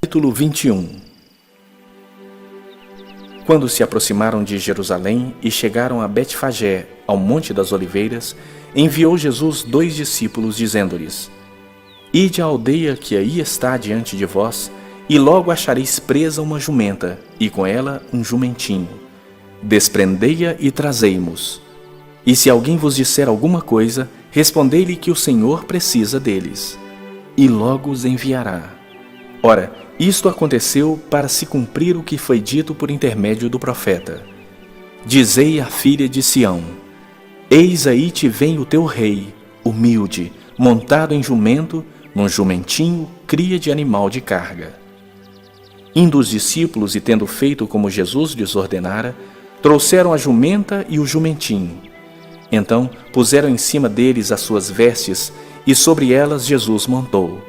Capítulo 21. Quando se aproximaram de Jerusalém e chegaram a Betfagé, ao Monte das Oliveiras, enviou Jesus 2 discípulos, dizendo-lhes: Ide à aldeia que aí está diante de vós, e logo achareis presa uma jumenta, e com ela um jumentinho. Desprendei-a e trazei-mos. E se alguém vos disser alguma coisa, respondei-lhe que o Senhor precisa deles, e logo os enviará. Ora, isto aconteceu para se cumprir o que foi dito por intermédio do profeta. Dizei à filha de Sião: Eis aí te vem o teu rei, humilde, montado em jumento, num jumentinho, cria de animal de carga. Indo os discípulos e tendo feito como Jesus lhes ordenara, trouxeram a jumenta e o jumentinho. Então puseram em cima deles as suas vestes, e sobre elas Jesus montou.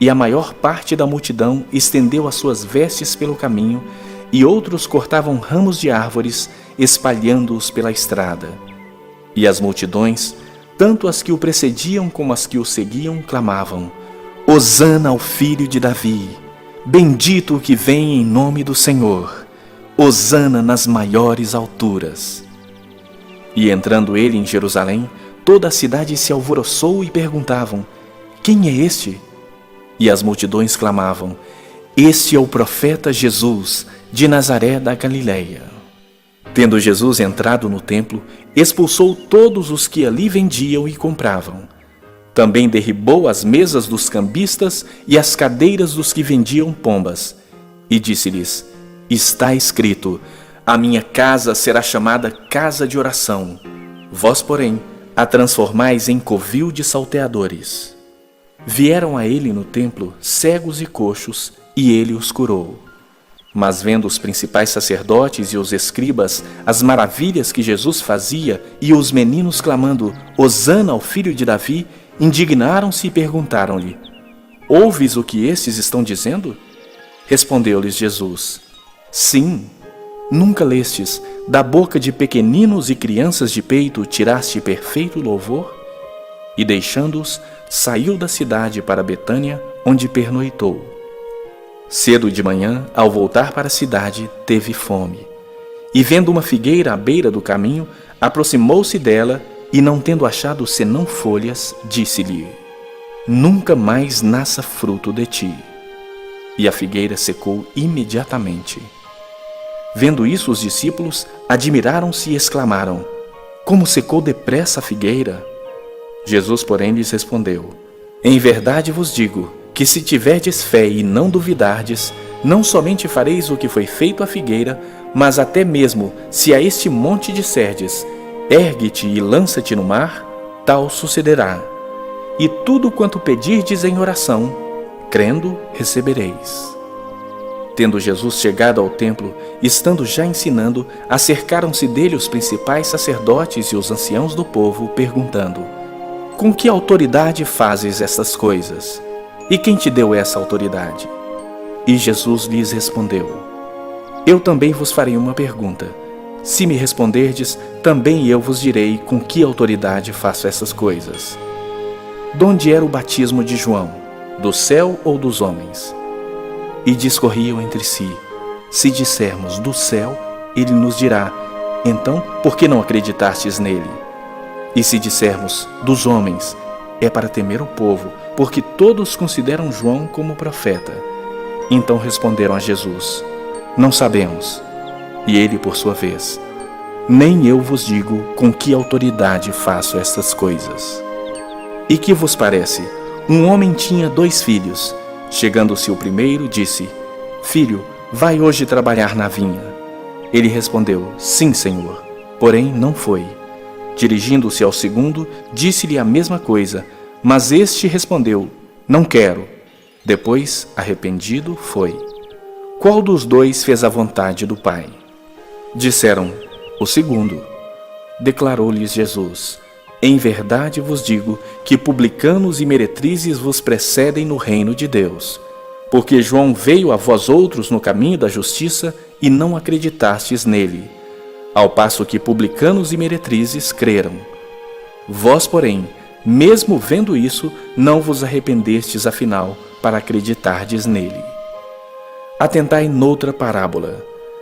E a maior parte da multidão estendeu as suas vestes pelo caminho, e outros cortavam ramos de árvores, espalhando-os pela estrada. E as multidões, tanto as que o precediam como as que o seguiam, clamavam: Hosana ao filho de Davi! Bendito o que vem em nome do Senhor! Hosana nas maiores alturas! E entrando ele em Jerusalém, toda a cidade se alvoroçou e perguntavam: Quem é este? E as multidões clamavam: Este é o profeta Jesus, de Nazaré da Galileia. Tendo Jesus entrado no templo, expulsou todos os que ali vendiam e compravam. Também derribou as mesas dos cambistas e as cadeiras dos que vendiam pombas. E disse-lhes: Está escrito: A minha casa será chamada casa de oração. Vós, porém, a transformais em covil de salteadores. Vieram a ele no templo cegos e coxos, e ele os curou. Mas vendo os principais sacerdotes e os escribas as maravilhas que Jesus fazia, e os meninos clamando: Hosana ao filho de Davi, indignaram-se e perguntaram-lhe: Ouves o que estes estão dizendo? Respondeu-lhes Jesus: Sim. Nunca lestes: da boca de pequeninos e crianças de peito tiraste perfeito louvor? E deixando-os, saiu da cidade para Betânia, onde pernoitou. Cedo de manhã, ao voltar para a cidade, teve fome. E vendo uma figueira à beira do caminho, aproximou-se dela, e não tendo achado senão folhas, disse-lhe: Nunca mais nasça fruto de ti. E a figueira secou imediatamente. Vendo isso, os discípulos admiraram-se e exclamaram: Como secou depressa a figueira! Jesus, porém, lhes respondeu: Em verdade vos digo, que se tiverdes fé e não duvidardes, não somente fareis o que foi feito à figueira, mas até mesmo, se a este monte disserdes: Ergue-te e lança-te no mar, tal sucederá. E tudo quanto pedirdes em oração, crendo, recebereis. Tendo Jesus chegado ao templo, estando já ensinando, acercaram-se dele os principais sacerdotes e os anciãos do povo, perguntando: Com que autoridade fazes estas coisas? E quem te deu essa autoridade? E Jesus lhes respondeu: Eu também vos farei uma pergunta. Se me responderdes, também eu vos direi com que autoridade faço essas coisas. Donde era o batismo de João? Do céu ou dos homens? E discorriam entre si: Se dissermos do céu, ele nos dirá: Então, por que não acreditastes nele? E se dissermos dos homens, é para temer o povo, porque todos consideram João como profeta. Então responderam a Jesus: Não sabemos. E ele, por sua vez: Nem eu vos digo com que autoridade faço estas coisas. E que vos parece? Um homem tinha 2 filhos. Chegando-se o primeiro, disse: Filho, vai hoje trabalhar na vinha. Ele respondeu: Sim, Senhor. Porém, não foi. Dirigindo-se ao segundo, disse-lhe a mesma coisa, mas este respondeu: Não quero. Depois, arrependido, foi. Qual dos 2 fez a vontade do Pai? Disseram: O segundo. Declarou-lhes Jesus: Em verdade vos digo que publicanos e meretrizes vos precedem no reino de Deus. Porque João veio a vós outros no caminho da justiça e não acreditastes nele, ao passo que publicanos e meretrizes creram. Vós, porém, mesmo vendo isso, não vos arrependestes afinal para acreditardes nele. Atentai noutra parábola.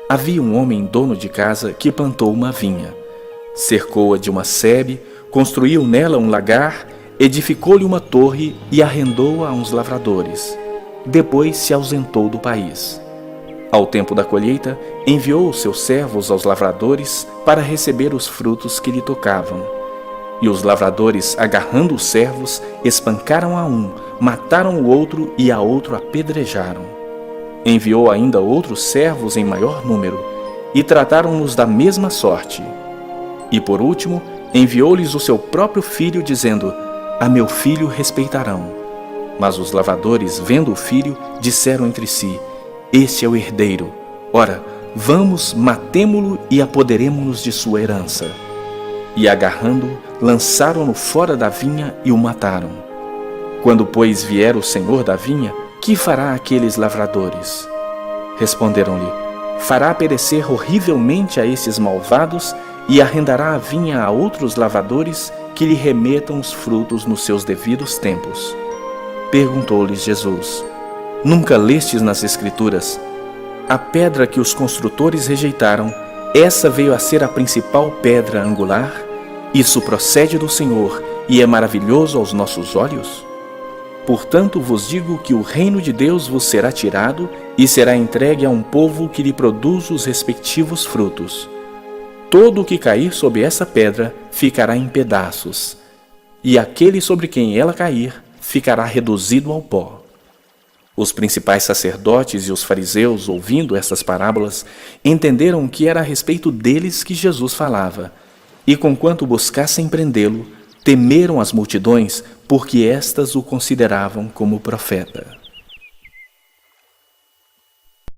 Havia um homem dono de casa que plantou uma vinha. Cercou-a de uma sebe, construiu nela um lagar, edificou-lhe uma torre e arrendou-a a uns lavradores. Depois se ausentou do país. Ao tempo da colheita, enviou os seus servos aos lavradores para receber os frutos que lhe tocavam. E os lavradores, agarrando os servos, espancaram a um, mataram o outro e a outro apedrejaram. Enviou ainda outros servos em maior número, e trataram-nos da mesma sorte. E por último, enviou-lhes o seu próprio filho, dizendo: A meu filho respeitarão. Mas os lavradores, vendo o filho, disseram entre si: Este é o herdeiro. Ora, vamos, matemo-lo e apoderemo-nos de sua herança. E agarrando-o, lançaram-no fora da vinha e o mataram. Quando, pois, vier o senhor da vinha, que fará aqueles lavradores? Responderam-lhe: Fará perecer horrivelmente a esses malvados e arrendará a vinha a outros lavradores que lhe remetam os frutos nos seus devidos tempos. Perguntou-lhes Jesus: Nunca lestes nas Escrituras? A pedra que os construtores rejeitaram, essa veio a ser a principal pedra angular? Isso procede do Senhor e é maravilhoso aos nossos olhos? Portanto vos digo que o reino de Deus vos será tirado e será entregue a um povo que lhe produz os respectivos frutos. Todo o que cair sobre essa pedra ficará em pedaços, e aquele sobre quem ela cair ficará reduzido ao pó. Os principais sacerdotes e os fariseus, ouvindo estas parábolas, entenderam que era a respeito deles que Jesus falava, e conquanto buscassem prendê-lo, temeram as multidões, porque estas o consideravam como profeta.